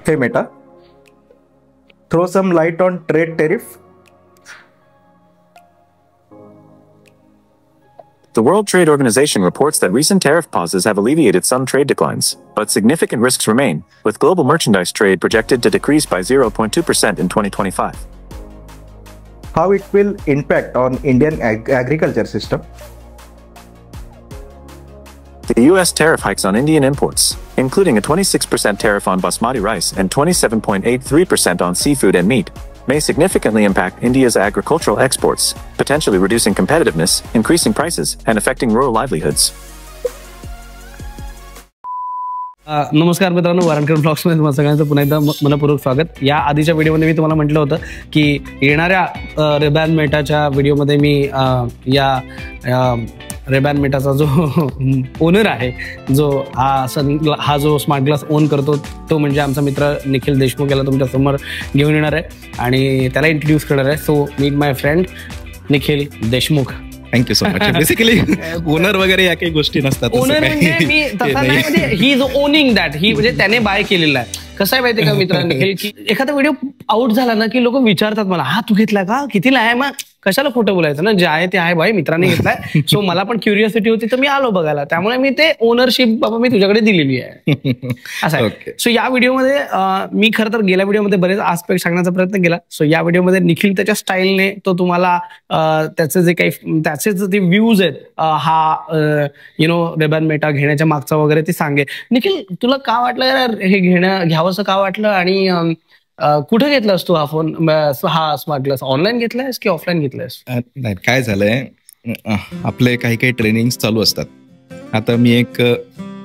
Hey Meta, throw some light on trade tariff. The World Trade Organization reports that recent tariff pauses have alleviated some trade declines, but significant risks remain, with global merchandise trade projected to decrease by 0.2% in 2025. How it will impact on Indian agriculture system? The US tariff hikes on Indian imports, including a 26% tariff on basmati rice and 27.83% on seafood and meat, may significantly impact India's agricultural exports, potentially reducing competitiveness, increasing prices, and affecting rural livelihoods. नमस्कार मित्रांनो, वारणकर ब्लॉग्समध्ये तुम्हाला सगळ्यांचं पुन्हा एकदा मनपूर्वक स्वागत. या आधीच्या व्हिडिओमध्ये मी तुम्हाला म्हटलं होतं की येणाऱ्या रेबॅन मेटाच्या व्हिडिओमध्ये मी या रेबॅन मेटाचा जो ओनर आहे, जो हा जो स्मार्ट ग्लास ओन करतो, तो म्हणजे आमचा मित्र निखिल देशमुख याला तुमच्या समोर घेऊन येणार आहे आणि त्याला इंट्रोड्यूस करणार आहे. So meet my friend Nikhil Deshmukh. Thank you so much. Basically owner वगैरे या काही गोष्टी नसतात. ओनर म्हणजे मी तसा नाही, म्हणजे ही इज ओनिंग दॅट, ही म्हणजे त्याने बाय केलेला आहे. कसं आहे माहितीये का मित्र निखिल, की एखादा व्हिडिओ आउट झाला ना की लोक विचारतात मला, हा तू घेतला का, कितीला आहे, मग कशाला खोटं बोलायचं ना, जे आहे ते आहे भाई, मित्राने घेतलाय. सो मला पण क्युरिओसिटी होती तर मी आलो बघायला, त्यामुळे मी ते ओनरशिप बाबा मी तुझ्याकडे दिलेली आहे असं आहे. सो या व्हिडिओमध्ये मी खरं तर गेल्या व्हिडिओमध्ये बरेच आस्पेक्ट सांगण्याचा प्रयत्न केला. सो या व्हिडिओमध्ये निखिल त्याच्या स्टाईलने तो तुम्हाला त्याचे जे काही त्याचे जे व्ह्यूज आहेत, हा रेबॅन मेटा घेण्याच्या मागचा वगैरे ते सांगे. निखिल, तुला का वाटलं यार हे घ्यावंसं का वाटलं, आणि कुठे घेतलास तू हा फोन, हा स्मार्ट ग्लास? ऑनलाईन घेतलायस की ऑफलाईन घेतलायस? नाही, काय झालंय, आपले काही काही ट्रेनिंग्स चालू असतात. आता मी एक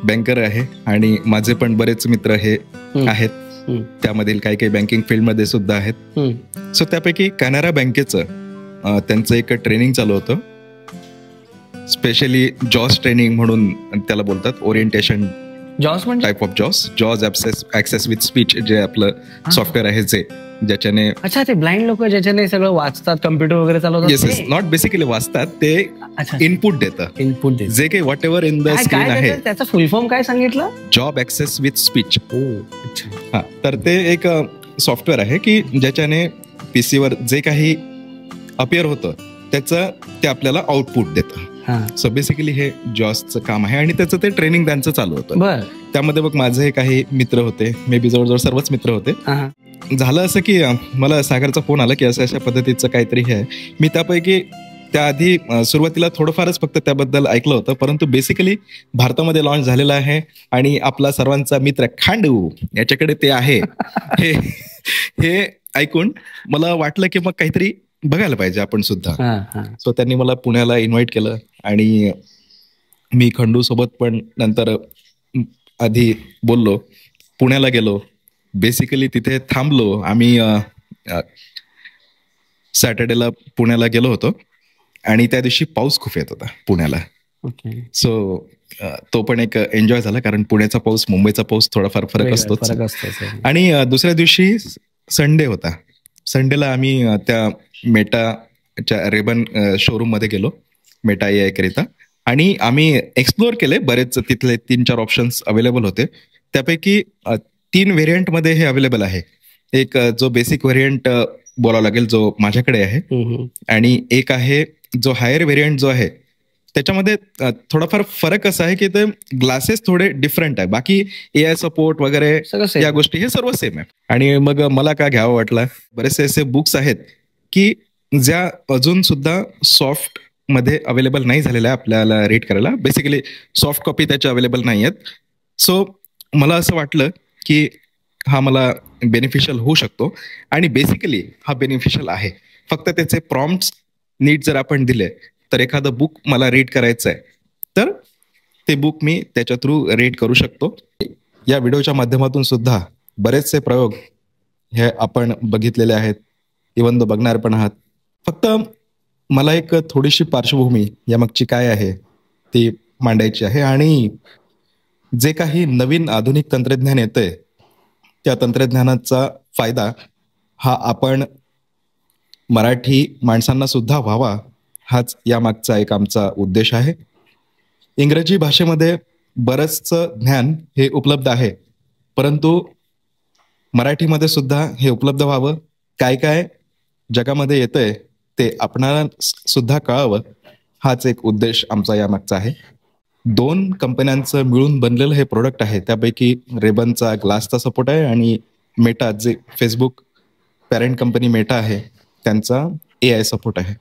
बँकर आहे आणि माझे पण बरेच मित्र हे आहेत, त्यामधील काही काही बँकिंग फील्डमध्ये सुद्धा आहेत. सो त्यापैकी कॅनरा बँकेचं त्यांचं एक ट्रेनिंग चालू होतं, स्पेशली जॉस ट्रेनिंग म्हणून त्याला बोलतात, ओरिएंटेशन जॉस म्हणजे type of jaws access with speech, जे आपलं सॉफ्टवेअर आहे, जे ज्याच्याने अच्छा ते ब्लाइंड लोक ज्याच्याने सगळं वाचतात, कम्प्युटर वगैरे चालवतात. येस, नॉट बेसिकली वाचतात, ते इनपुट देतं, जे काही what ever in the screen आहे. त्याचा फुल फॉर्म काय सांगितलं? Job access with speech. हा, तर ते एक सॉफ्टवेअर आहे की ज्याच्याने पीसीवर जे काही अपिअर होतं त्याचं ते आपल्याला आउटपुट देतं. सो बेसिकली हे जॉसचं काम आहे आणि त्याचं ते ट्रेनिंग त्यांचं चालू होतं. त्यामध्ये बघ माझे काही मित्र होते, मे बी जवळजवळ सर्वच मित्र होते. झालं असं की मला सागरचा फोन आला की असं अशा पद्धतीचं काहीतरी आहे. मी त्यापैकी त्याआधी सुरुवातीला थोडंफारच फक्त त्याबद्दल ऐकलं होतं, परंतु बेसिकली भारतामध्ये लॉन्च झालेला आहे आणि आपला सर्वांचा मित्र खांडू याच्याकडे ते आहे हे ऐकून मला वाटलं की मग काहीतरी बघायला पाहिजे आपण सुद्धा. सो त्यांनी मला पुण्याला इन्व्हाइट केलं आणि मी खंडू सोबत पण नंतर आधी बोललो, पुण्याला गेलो, बेसिकली तिथे थांबलो. आम्ही सॅटर्डेला पुण्याला गेलो होतो आणि त्या दिवशी पाऊस खूप येत होता पुण्याला. सो तो पण एक एन्जॉय झाला, कारण पुण्याचा पाऊस मुंबईचा पाऊस थोडाफार फरक असतोच. आणि दुसऱ्या दिवशी संडे होता. संडेला आम्ही त्या मेटाच्या रेबन शोरूम मध्ये गेलो, मेटा AI करिता, आणि आम्ही एक्सप्लोअर केले बरेच. तिथले 3-4 ऑप्शन्स अवेलेबल होते, त्यापैकी 3 व्हेरियंट मध्ये हे अवेलेबल आहे. एक जो बेसिक व्हेरियंट बोलावं लागेल जो माझ्याकडे आहे, आणि एक आहे जो हायर व्हेरियंट जो आहे, त्याच्यामध्ये थोडाफार फरक असा आहे की ते ग्लासेस थोडे डिफरंट आहे, बाकी AI सपोर्ट वगैरे या गोष्टी हे सर्व सेम आहे. आणि मग मला का घ्यावं वाटलं, बरेचसे असे बुक्स आहेत की ज्या अजून सुद्धा सॉफ्ट मध्ये अवेलेबल नाही झालेल्या आहे आपल्याला रीड करायला. बेसिकली सॉफ्ट कॉपी त्याच्या अवेलेबल नाही आहेत. सो मला असं वाटलं की हा मला बेनिफिशियल होऊ शकतो, आणि बेसिकली हा बेनिफिशियल आहे. फक्त त्याचे प्रॉम्प्ट्स नीट जर आपण दिले तर एखादं बुक मला रीड करायचं आहे तर ते बुक मी त्याच्या थ्रू रीड करू शकतो. या व्हिडिओच्या माध्यमातून सुद्धा बरेचसे प्रयोग हे आपण बघितलेले आहेत, इव्हन बघणार पण आहात. फक्त मला एक थोडीशी पार्श्वभूमी यामागची काय आहे ती मांडायची आहे, आणि जे काही नवीन आधुनिक तंत्रज्ञान येतंय त्या तंत्रज्ञानाचा फायदा हा आपण मराठी माणसांना सुद्धा व्हावा, हाच यामागचा एक आमचा उद्देश आहे. इंग्रजी भाषेमध्ये बरंचसं ज्ञान हे उपलब्ध आहे, परंतु मराठीमध्ये सुद्धा हे उपलब्ध व्हावं, काय काय जगामध्ये येतंय ते आपणाला सुद्धा कळावं, हाच एक उद्देश आमचा यामागचा आहे. 2 कंपन्यांचं मिळून बनलेलं हे प्रोडक्ट आहे. त्यापैकी रेबनचा ग्लासचा सपोर्ट आहे आणि मेटा, जे फेसबुक पॅरेंट कंपनी मेटा आहे, त्यांचा AI सपोर्ट आहे.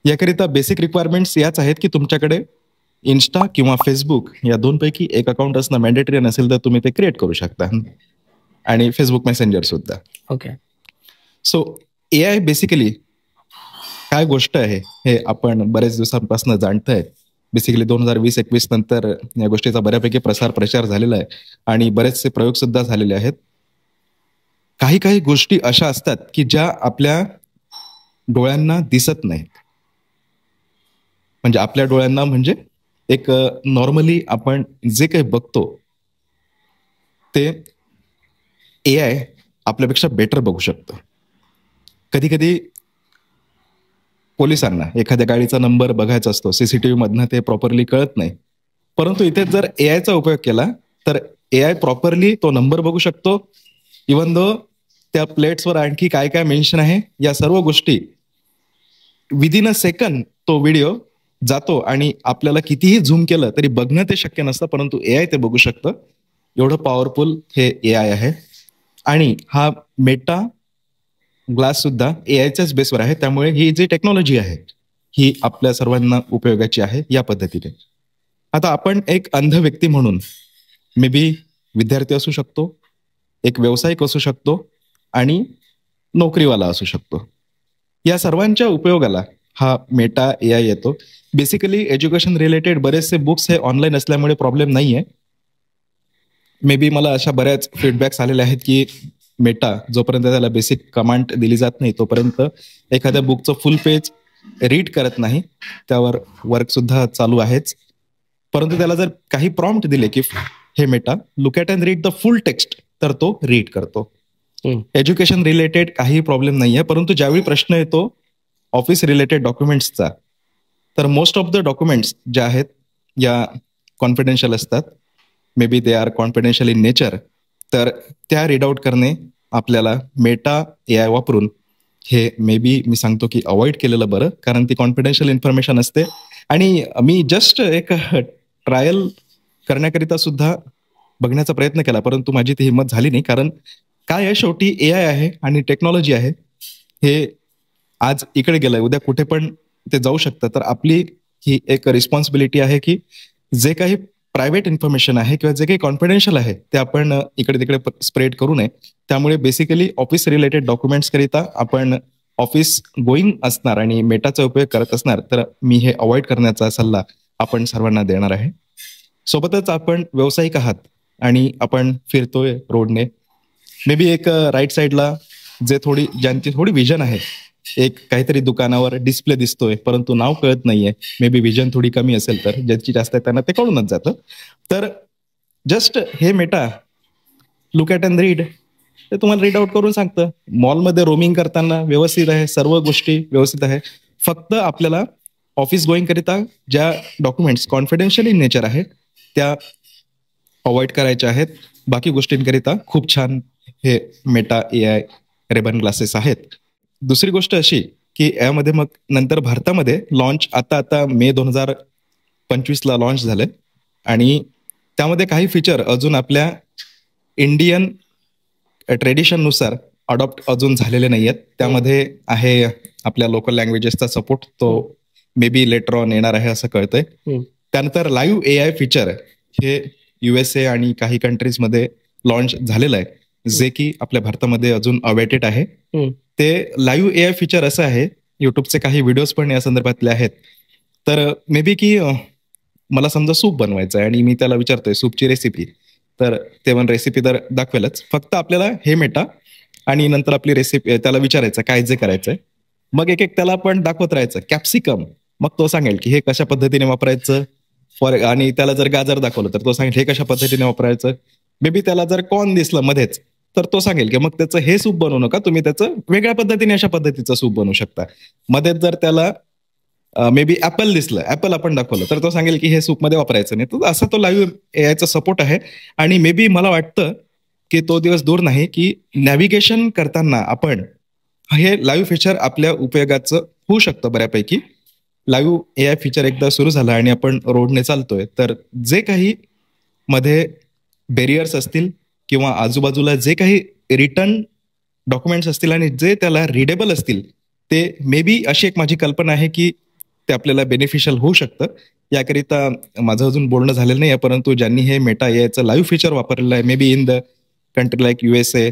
याकरिता बेसिक रिक्वायरमेंट्स याच आहेत की तुमच्याकडे इन्स्टा किंवा फेसबुक या 2 पैकी एक अकाउंट असणं मॅन्डेटरी नसेल तर तुम्ही ते क्रिएट करू शकता, आणि फेसबुक मेसेंजर सुद्धा. ओके. सो AI बेसिकली काय गोष्ट आहे हे आपण बरेच दिवसांपासून जाणतोय. बेसिकली 2020-21 नंतर या गोष्टीचा बऱ्यापैकी प्रचार झालेला आहे आणि बरेचसे प्रयोग सुद्धा झालेले आहेत. काही काही गोष्टी अशा असतात की ज्या आपल्या डोळ्यांना दिसत नाहीत. म्हणजे आपल्या डोळ्यांना म्हणजे एक नॉर्मली आपण जे काही बघतो ते AI आपल्यापेक्षा बेटर बघू शकतं. कधी कधी पोलिसांना एखाद्या गाडीचा नंबर बघायचा असतो, सीसीटीव्ही मधनं ते प्रॉपरली कळत नाही, परंतु इथे जर AIचा उपयोग केला तर AI प्रॉपरली तो नंबर बघू शकतो. इवन दो त्या प्लेट्सवर आणखी काय काय मेन्शन आहे या सर्व गोष्टी विदिन अ सेकंड तो व्हिडिओ जातो आणि आपल्याला कितीही झूम केलं तरी बघणं ते शक्य नसतं, परंतु AI ते बघू शकतं. एवढं पॉवरफुल हे AI आहे. आणि हा मेटा ग्लास सुद्धा AIच्याच बेसवर आहे. त्यामुळे ही जी टेक्नॉलॉजी आहे ही आपल्या सर्वांना उपयोगाची आहे या पद्धतीने. आता आपण एक अंध व्यक्ती म्हणून मे बी विद्यार्थी असू शकतो, एक व्यावसायिक असू शकतो आणि नोकरीवाला असू शकतो. या सर्वांच्या उपयोगाला हा मेटा AI येतो. बेसिकली एज्युकेशन रिलेटेड बरेचसे बुक्स हे ऑनलाईन असल्यामुळे प्रॉब्लेम नाही आहे. मे बी मला अशा बऱ्याच फीडबॅक्स आलेले आहेत की मेटा जोपर्यंत त्याला बेसिक कमांड दिली जात नाही तोपर्यंत एखाद्या बुकचं फुल पेज रीड करत नाही. त्यावर वर्क सुद्धा चालू आहेच, परंतु त्याला जर काही प्रॉम्प्ट दिले की हे Meta look at and read the full text तर तो रीड करतो. एज्युकेशन रिलेटेड काही प्रॉब्लेम नाही आहे, परंतु ज्यावेळी प्रश्न येतो ऑफिस रिलेटेड डॉक्युमेंट्सचा तर मोस्ट ऑफ द डॉक्युमेंट्स ज्या आहेत या कॉन्फिडेन्शियल असतात. May be they are confidential in nature. तर त्या रीड आउट करणे आपल्याला मेटा AI वापरून हे मे बी मी सांगतो की अवॉइड केलेलं बरं, कारण ती कॉन्फिडेन्शियल इन्फॉर्मेशन असते. आणि मी जस्ट एक ट्रायल करण्याकरिता सुद्धा बघण्याचा प्रयत्न केला, परंतु माझी ती हिंमत झाली नाही. कारण काय आहे, शेवटी AI आहे आणि टेक्नॉलॉजी आहे, हे आज इकडे गेलंय उद्या कुठे पण ते जाऊ शकतं. तर आपली ही एक रिस्पॉन्सिबिलिटी आहे की जे काही प्रायव्हेट इन्फॉर्मेशन आहे किंवा जे काही कॉन्फिडेन्शियल आहे ते आपण इकडे तिकडे स्प्रेड करू नये. त्यामुळे बेसिकली ऑफिस रिलेटेड डॉक्युमेंट्स करिता आपण ऑफिस गोईंग असणार आणि मेटाचा उपयोग करत असणार तर मी हे अवॉइड करण्याचा सल्ला आपण सर्वांना देणार आहे. सोबतच आपण व्यावसायिक आहात आणि आपण फिरतोय रोडने, मे बी एक राईट साईडला ज्यांची थोडी विजन आहे, एक काहीतरी दुकानावर डिस्प्ले दिसतोय परंतु नाव कळत नाहीये, मे बी विजन थोडी कमी असेल तर ज्यांची जास्त आहे त्यांना ते कळूनच जातं. तर जस्ट हे Meta look at and read ते तुम्हाला रीड आउट करून सांगतं. मॉलमध्ये रोमिंग करताना व्यवस्थित आहे, सर्व गोष्टी व्यवस्थित आहे. फक्त आपल्याला ऑफिस गोईंग करिता ज्या डॉक्युमेंट्स कॉन्फिडेन्शियल इन नेचर आहेत त्या अवॉइड करायच्या आहेत. बाकी गोष्टींकरिता खूप छान हे मेटा AI रेबन ग्लासेस आहेत. दुसरी गोष्ट अशी की यामध्ये मग नंतर भारतामध्ये लॉन्च आता मे 2025ला लॉन्च झालंय आणि त्यामध्ये काही फीचर अजून आपल्या इंडियन ट्रेडिशननुसार अडॉप्ट अजून झालेले नाही आहेत. त्यामध्ये आहे आपल्या लोकल लँग्वेजेसचा सपोर्ट, तो मे बी लेटर ऑन येणार आहे असं कळतंय. त्यानंतर लाईव्ह AI फीचर हे USA आणि काही कंट्रीजमध्ये लॉन्च झालेलं आहे, जे की आपल्या भारतामध्ये अजून अवेटेड आहे. ते लाईव्ह AI फीचर असं आहे, युट्यूबचे काही व्हिडिओज पण या संदर्भातले आहेत. तर मे बी की मला समजा सूप बनवायचं आहे आणि मी त्याला विचारतोय सूपची रेसिपी, तर ते पण रेसिपी तर दाखवेलच. फक्त आपल्याला हे मेटा आणि नंतर आपली रेसिपी त्याला विचारायचं काय जे करायचंय, मग एक त्याला आपण दाखवत राहायचं कॅप्सिकम, मग तो सांगेल की हे कशा पद्धतीने वापरायचं. आणि त्याला जर गाजर दाखवलं तर तो सांगेल हे कशा पद्धतीने वापरायचं. मे बी त्याला जर कॉर्न दिसलं मध्येच तर तो सांगेल की मग त्याचं हे सूप बनवू नका, तुम्ही त्याचं वेगळ्या पद्धतीने अशा पद्धतीचं सूप बनवू शकता. मध्येच जर त्याला मे बी ऍपल दिसलं, ऍपल आपण दाखवलं तर तो सांगेल की हे सूपमध्ये वापरायचं नाही. तर असा तो लाईव्ह एआयचा सपोर्ट आहे. आणि मे बी मला वाटतं की तो दिवस दूर नाही की नॅव्हिगेशन करताना आपण हे लाईव्ह फीचर आपल्या उपयोगाचं होऊ शकतं बऱ्यापैकी. लाईव्ह एआय फीचर एकदा सुरू झाला आणि आपण रोडने चालतोय तर जे काही मध्ये बेरियर्स असतील किंवा आजूबाजूला जे काही रिटर्न डॉक्युमेंट्स असतील आणि जे त्याला रिडेबल असतील ते मे बी अशी एक माझी कल्पना आहे की ते आपल्याला बेनिफिशियल होऊ शकतं. याकरिता माझं अजून बोलणं झालेलं नाही आहे, परंतु ज्यांनी हे मेटा एआयचं लाईव्ह फीचर वापरलेलं आहे may be in the country like USA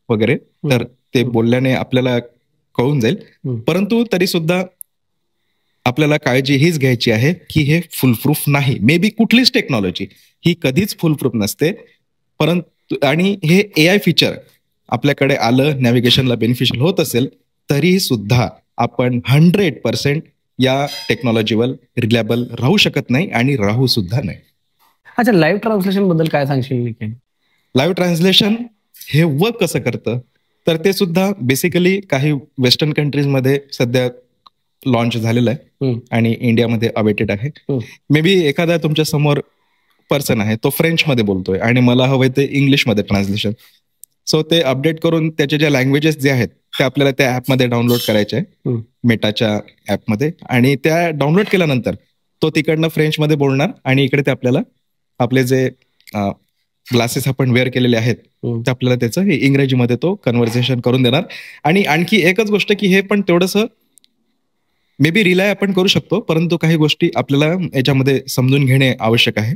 वगैरे, तर ते बोलल्याने आपल्याला कळून जाईल. परंतु तरी सुद्धा आपल्याला काळजी हीच घ्यायची आहे की हे फुलप्रूफ नाही. मे बी कुठलीच टेक्नॉलॉजी ही कधीच फुलप्रूफ नसते, परंतु आणि हे एआय फीचर आपल्याकडे आलं, नॅव्हिगेशनला बेनिफिशियल होत असेल तरी सुद्धा आपण 100% या टेक्नॉलॉजीवर रिलायबल राहू शकत नाही आणि राहू सुद्धा नाही. अच्छा, लाईव्ह ट्रान्सलेशन बद्दल काय सांगशील? लाईव्ह ट्रान्सलेशन हे वर्क कसं करतं तर ते सुद्धा बेसिकली काही वेस्टर्न कंट्रीजमध्ये सध्या लॉन्च झालेलं आहे आणि इंडियामध्ये अवेटेड आहे. मे बी एखादा तुमच्या समोर पर्सन आहे तो फ्रेंचमध्ये बोलतोय आणि मला हवंय ते इंग्लिशमध्ये ट्रान्सलेशन. सो ते अपडेट करून त्याचे ज्या लँग्वेजेस जे आहेत ते आपल्याला त्या ऍपमध्ये डाउनलोड करायचे आहे, मेटाच्या ऍपमध्ये. आणि त्या डाउनलोड केल्यानंतर तो तिकडनं फ्रेंचमध्ये बोलणार आणि इकडे ते आपल्याला आपले जे ग्लासेस आपण वेअर केलेले आहेत ते आपल्याला त्याचं इंग्रजीमध्ये तो कन्व्हर्सेशन करून देणार. आणि आणखी एकच गोष्ट की हे पण तेवढंसं मे बी रिलाय आपण करू शकतो, परंतु काही गोष्टी आपल्याला याच्यामध्ये समजून घेणे आवश्यक आहे.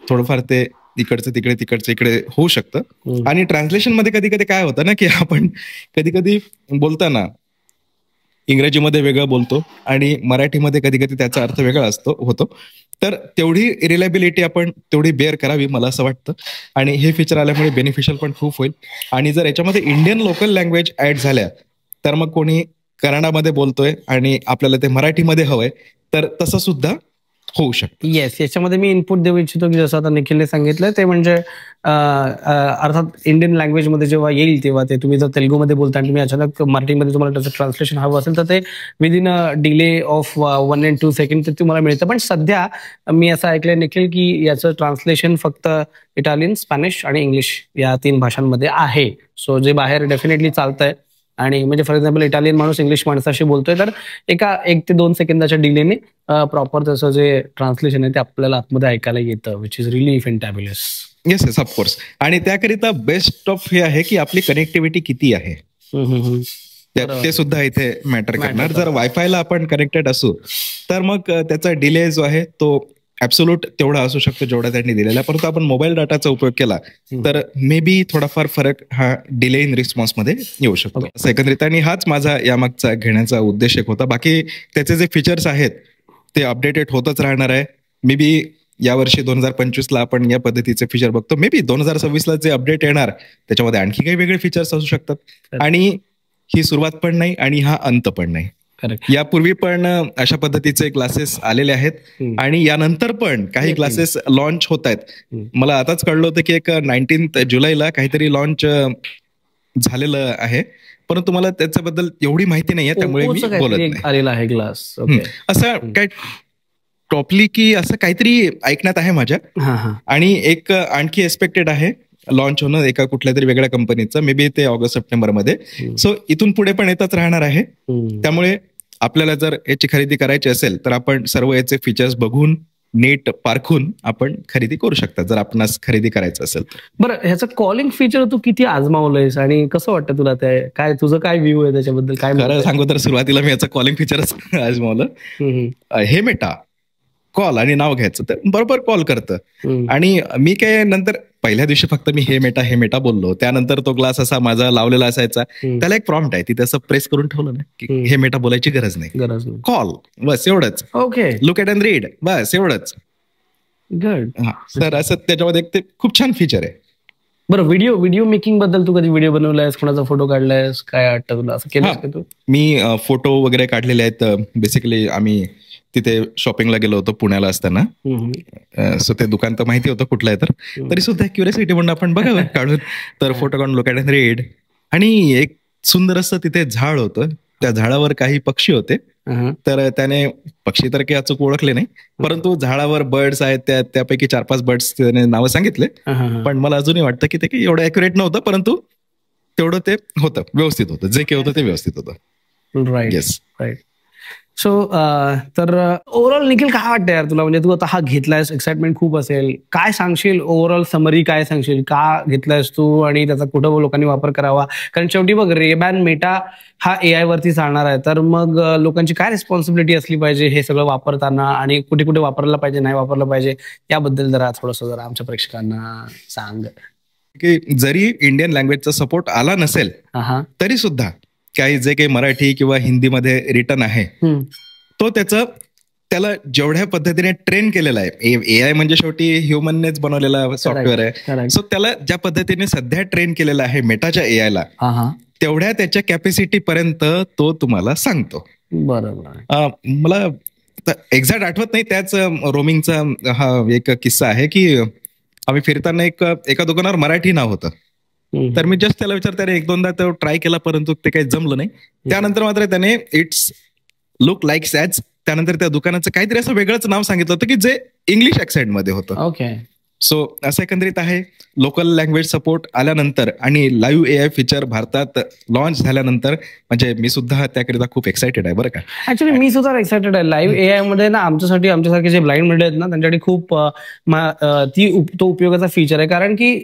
थोडंफार ते इकडचं तिकडे तिकडचं इकडे होऊ शकतं. आणि ट्रान्सलेशन मध्ये कधी कधी काय होतं ना की आपण कधी कधी बोलताना इंग्रजीमध्ये वेगळं बोलतो आणि मराठीमध्ये कधी कधी त्याचा अर्थ वेगळा होतो. तर तेवढी रिलायबिलिटी आपण तेवढी बेअर करावी मला असं वाटतं. आणि हे फीचर आल्यामुळे बेनिफिशियल पण खूप होईल. आणि जर याच्यामध्ये इंडियन लोकल लँग्वेज ऍड झाल्या तर मग कोणी कन्नडामध्ये बोलतोय आणि आपल्याला ते मराठीमध्ये हवंय तर तसं सुद्धा होऊ शकतं. येस, याच्यामध्ये मी इनपुट देऊ इच्छितो की जसं आता निखिलने सांगितलं ते म्हणजे अर्थात इंडियन लँग्वेजमध्ये जेव्हा येईल तेव्हा ते तुम्ही जर तेलुगूमध्ये बोलता आणि तुम्ही अचानक मराठीमध्ये तुम्हाला त्याचं ट्रान्सलेशन हवं असेल तर ते within a delay of 1 and 2 second ते तुम्हाला मिळतं. पण सध्या मी असं ऐकलंय निखिल की याचं ट्रान्सलेशन फक्त इटालियन, स्पॅनिश आणि इंग्लिश या 3 भाषांमध्ये आहे. सो जे बाहेर डेफिनेटली चालतंय. आणि म्हणजे फॉर एक्झाम्पल इटालियन माणूस इंग्लिश माणसाशी बोलतोय तर 1 ते 2 सेकंदाच्या डिलेने प्रॉपर त्याचं जे ट्रान्सलेशन आहे ते आपल्याला आतमध्ये ऐकायला येतं, which is really fantabulous. Yes yes, of course. आणि त्याकरिता बेस्ट ऑफ हे आहे की आपली कनेक्टिव्हिटी किती आहे ते सुद्धा इथे मॅटर करणार. जर वायफायला आपण कनेक्टेड असू तर मग त्याचा डिले जो आहे तो ऍब्सोल्यूट तेवढा असू शकतो जेवढा त्यांनी दिलेला आहे. परंतु आपण मोबाईल डाटाचा उपयोग केला तर मे बी थोडाफार फरक हा डिले इन रिस्पॉन्स मध्ये येऊ शकतो एकंदरीत. आणि हाच माझा यामागचा घेण्याचा उद्देश एक होता. बाकी त्याचे जे फीचर्स आहेत ते अपडेटेड होतच राहणार आहे. मे बी यावर्षी 2025ला आपण या पद्धतीचे फीचर बघतो. मे बी 2026ला जे अपडेट येणार त्याच्यामध्ये आणखी काही वेगळे फीचर्स असू शकतात. आणि ही सुरुवात पण नाही आणि हा अंत पण नाही. यापूर्वी पण अशा पद्धतीचे क्लासेस आलेले आहेत आणि यानंतर पण काही क्लासेस लॉन्च होत आहेत. मला आताच कळलं होतं की एक 19 जुलैला काहीतरी लॉन्च झालेलं आहे, परंतु मला त्याच्याबद्दल एवढी माहिती नाहीये त्यामुळे मी बोलत नाही. असं काय टॉपली की असं काहीतरी ऐकण्यात आहे माझ्या. आणि एक आणखी एक्सपेक्टेड आहे लॉन्च होणं एका कुठल्या तरी वेगळ्या कंपनीचं, मे बी ते ऑगस्ट-सप्टेंबर मध्ये. सो इथून पुढे पण येतच राहणार आहे. त्यामुळे आपल्याला जर याची खरेदी करायची असेल तर आपण सर्व याचे फीचर्स बघून नीट पारखून आपण खरेदी करू शकता जर आपणास खरेदी करायचं असेल तर. बरं, ह्याचं कॉलिंग फीचर तू किती आजमावलंयस आणि कसं वाटतं तुला? ते काय तुझं काय व्ह्यू आहे त्याच्याबद्दल? काय खरं सांगू तर सुरुवातीला मी याचं कॉलिंग फीचरच आजमावलं. हे मेटा कॉल आणि नाव घ्यायचं तर बरोबर कॉल करतं. आणि मी काय नंतर पहिल्या दिवशी फक्त मी हे मेटा बोललो. त्यानंतर तो ग्लास असा माझा लावलेला असायचा, त्याला एक प्रॉम्प्ट आहे, तिथे असं प्रेस करून ठेवलं ना की हे मेटा बोलायची गरज नाही, कॉल बस एवढंच. Okay, look at and read बस एवढंच. गुड. तर असं त्याच्यामध्ये ते खूप छान फीचर आहे. बरं, व्हिडिओ मेकिंग बद्दल तू कधी व्हिडिओ बनवलायस, कोणाचा फोटो काढलायस, काय वाटतं तुला? असं केलं तू? मी फोटो वगैरे काढलेले आहेत. बेसिकली आम्ही तिथे शॉपिंगला गेलो होतो पुण्याला असताना. सो ते दुकान तर माहिती होतं कुठलं आहे, तर तरी सुद्धा क्युरियोसिटी म्हणून आपण बघावं काढून. तर फोटो काढून लुक ॲट अँड रीड. आणि एक सुंदर असं तिथे झाड होतं, त्या झाडावर काही पक्षी होते तर त्याने पक्षी तर काही अचूक ओळखले नाही, परंतु झाडावर बर्ड्स आहेत त्यापैकी 4-5 बर्ड्स त्याने नावं सांगितले. पण मला अजूनही वाटतं की ते काही एवढं ॲक्युरेट नव्हतं, परंतु तेवढं ते होतं, व्यवस्थित होतं, जे काही होतं ते व्यवस्थित होतं. राईट. येस. राईट. सो तर ओव्हरऑल निखिल काय वाटतं यार तुला, म्हणजे तू आता हा घेतलायस, एक्साइटमेंट खूप असेल, काय सांगशील ओव्हरऑल समरी, काय सांगशील का घेतलायस तू आणि त्याचा कुठं लोकांनी वापर करावा? कारण शेवटी बघ, रेबॅन मेटा हा AI वरती चालणार आहे, तर मग लोकांची काय रिस्पॉन्सिबिलिटी असली पाहिजे हे सगळं वापरताना, आणि कुठे कुठे वापरलं पाहिजे, नाही वापरलं पाहिजे, याबद्दल थोडंसं आमच्या प्रेक्षकांना सांग. की जरी इंडियन लँग्वेजचा सपोर्ट आला नसेल तरी सुद्धा काही जे काही मराठी किंवा हिंदीमध्ये रिटर्न आहे तो त्याला जेवढ्या पद्धतीने ट्रेन केलेला आहे, AI म्हणजे शेवटी ह्युमननेच बनवलेला सॉफ्टवेअर आहे, सो त्याला ज्या पद्धतीने सध्या ट्रेन केलेला आहे मेटाच्या AI ला, तेवढ्या त्याच्या कॅपॅसिटी पर्यंत तो तुम्हाला सांगतो. बरोबर. मला एक्झॅक्ट आठवत नाही, त्याच रोमिंगचा हा एक किस्सा आहे की आम्ही फिरताना एका दुकानावर मराठी नाव होतं, तर मी जस्ट त्याला विचारते, 1-2दा तो ट्राय केला, परंतु ते काही जमलं नाही. त्यानंतर मात्र त्याने इट्स लुक लाईक ॲज, त्यानंतर त्या दुकानाचं काहीतरी असं वेगळंच नाव सांगितलं होतं की जे इंग्लिश ॲक्सेंट मध्ये होतं. ओके. सो असं एकंदरीत आहे. लोकल लँग्वेज सपोर्ट आल्यानंतर आणि लाईव्ह AI फीचर भारतात लॉन्च झाल्यानंतर म्हणजे मी सुद्धा त्याकरिता खूप एक्सायटेड आहे बरं का. ऍक्च्युली मी सुद्धा एक्सायटेड आहे. लाईव्ह AI मध्ये ना आमच्यासारखे जे ब्लाइंड मंडळी आहेत ना, त्यांच्यासाठी खूप तो उपयोगाचा फीचर आहे. कारण की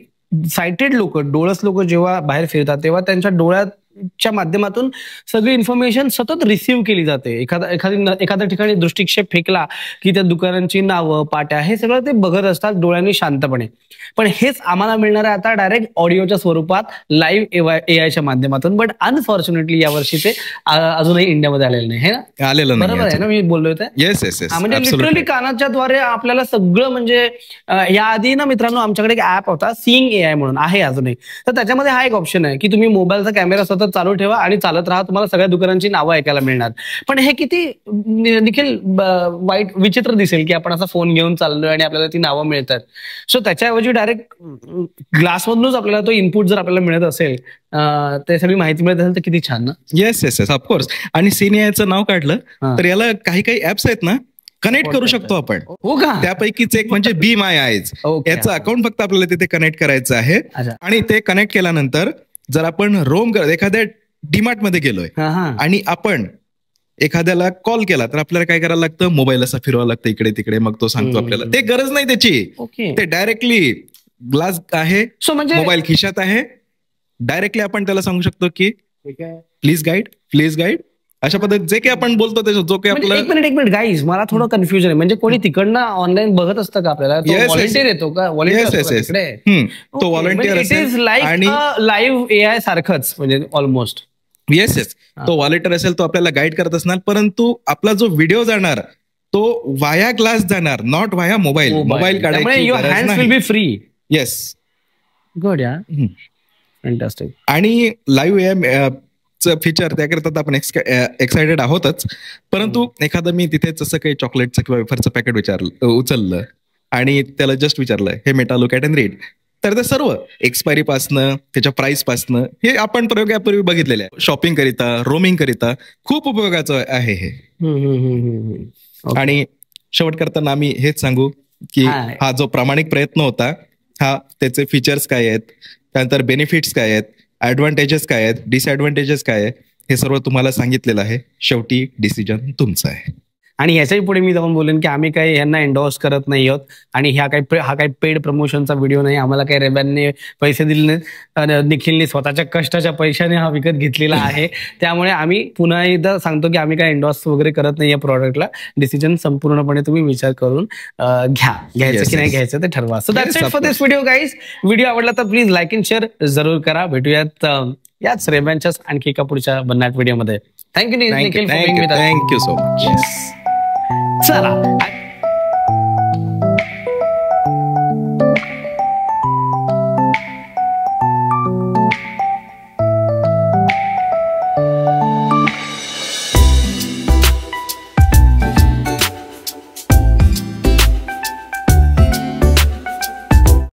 सायटेड लोक, डोळस लोक जेव्हा बाहेर फिरतात तेव्हा त्यांच्या डोळ्याच्या माध्यमातून सगळी इन्फॉर्मेशन सतत रिसीव्ह केली जाते. एखाद्या ठिकाणी दृष्टिक्षेप फेकला की त्या दुकानांची नावं, पाट्या, हे सगळं ते बघत असतात डोळ्यांनी शांतपणे. पण हेच आम्हाला मिळणार आहे आता डायरेक्ट ऑडिओच्या स्वरूपात लाईव्ह AIच्या माध्यमातून. बट अनफॉर्च्युनेटली यावर्षी ते अजूनही इंडियामध्ये आलेलं नाही, हे ना? आलेलं नाही. बरोबर आहे ना मी बोललोय ते? Yes yes yes. म्हणजे लिटरली कानाच्या द्वारे आपल्याला सगळं, म्हणजे याआधी ना मित्रांनो आमच्याकडे एक ऍप होता सीइंग AI म्हणून, आहे अजूनही. तर त्याच्यामध्ये हा एक ऑप्शन आहे की तुम्ही मोबाईलचा कॅमेरा सतत चालू ठेवा आणि चालत राहा, तुम्हाला सगळ्या दुकानांची नावं ऐकायला मिळणार. पण हे किती देखील वाईट, विचित्र दिसेल की आपण असा फोन घेऊन चाललोय आणि आपल्याला ती नावं मिळतात. सो त्याच्याऐवजी डायरेक्ट ग्लासमधूनच आपल्याला तो इनपुट जर आपल्याला मिळत असेल, ते सगळी माहिती मिळत असेल तर किती छान ना. Yes yes yes, of course. आणि सीएआयचं नाव काढलं तर याला काही ऍप्स आहेत ना, कनेक्ट करू शकतो आपण. हो का? त्यापैकीच एक म्हणजे बी माय आयज. याचं अकाउंट फक्त आपल्याला तिथे कनेक्ट करायचं आहे. आणि ते कनेक्ट केल्यानंतर जर आपण एखाद्या डीमार्ट मध्ये गेलोय आणि आपण एखाद्याला कॉल केला तर आपल्याला काय करायला लागतं, मोबाईल असा फिरवावं लागतं इकडे तिकडे, मग तो सांगतो आपल्याला. ते गरज नाही त्याची. ते डायरेक्टली ग्लास आहे, मोबाईल खिशात आहे, डायरेक्टली आपण त्याला सांगू शकतो की प्लीज गाईड, अशा पद्धतीत जे काही आपण बोलतो त्याचं जो काही आपलं. एक मिनिट गाईज, मला थोडं कन्फ्युजन आहे. म्हणजे कोणी तिकडनं ऑनलाईन बघत असतं का आपल्याला? व्हॉलंटियर येतो का? तो व्हॉलंटियर असेल आणि लाईव्ह AI सारखंच, म्हणजे ऑलमोस्ट. येस येस, तो व्हॉलंटियर असेल, तो आपल्याला गाईड करत असणार. परंतु आपला जो व्हिडिओ जाणार तो वाया ग्लास जाणार, नॉट वाया मोबाईल काढायची फ्री. येस, गुड या, फॅन्टास्टिक. आणि लाईव्ह AI फीचर त्याकरता आपण एक्सायटेड आहोतच. परंतु एखादं मी तिथे जसं काही चॉकलेटचं किंवा वेफरचं पॅकेट उचललं आणि त्याला जस्ट विचारलं हे Meta look at and read, तर ते सर्व एक्सपायरी पासनं, त्याच्या प्राइस पासनं, हे आपण प्रयोग यापूर्वी बघितलेले आहे. शॉपिंग करिता, रोमिंग करिता खूप उपयोगाचं आहे हे. आणि शेवट करताना आम्ही हेच सांगू की हा जो प्रामाणिक प्रयत्न होता, हा त्याचे फीचर्स काय आहेत, त्यानंतर बेनिफिट्स काय आहेत, ऍडव्हान्टेजेस काय आहेत, डिसएडव्हान्टेजेस काय आहे, हे सर्व तुम्हाला सांगितलेलं आहे. शेवटी डिसिजन तुमचा आहे. आणि याच्याही पुढे मी जाऊन बोलेन की आम्ही काही यांना एन्डॉर्स करत नाही आहोत आणि हा काही पेड प्रमोशनचा व्हिडिओ नाही. आम्हाला काही रेबॅनने पैसे दिले नाहीत, निखिलने स्वतःच्या कष्टाच्या पैशाने हा विकत घेतलेला आहे. त्यामुळे आम्ही पुन्हा एकदा सांगतो की आम्ही काही एन्डॉर्स वगैरे करत नाही या प्रॉडक्टला. डिसिजन संपूर्णपणे तुम्ही विचार करून घ्यायचं की नाही घ्यायचं ते ठरवा. So that's it for this video guys. Video आवडला तर प्लीज लाईक अँड शेअर जरूर करा. भेटूयात याच रेबॅनच्याच आणखी एका पुढच्या भन्नाट व्हिडिओमध्ये. Thank you Nikhil. Thank you so much. चला.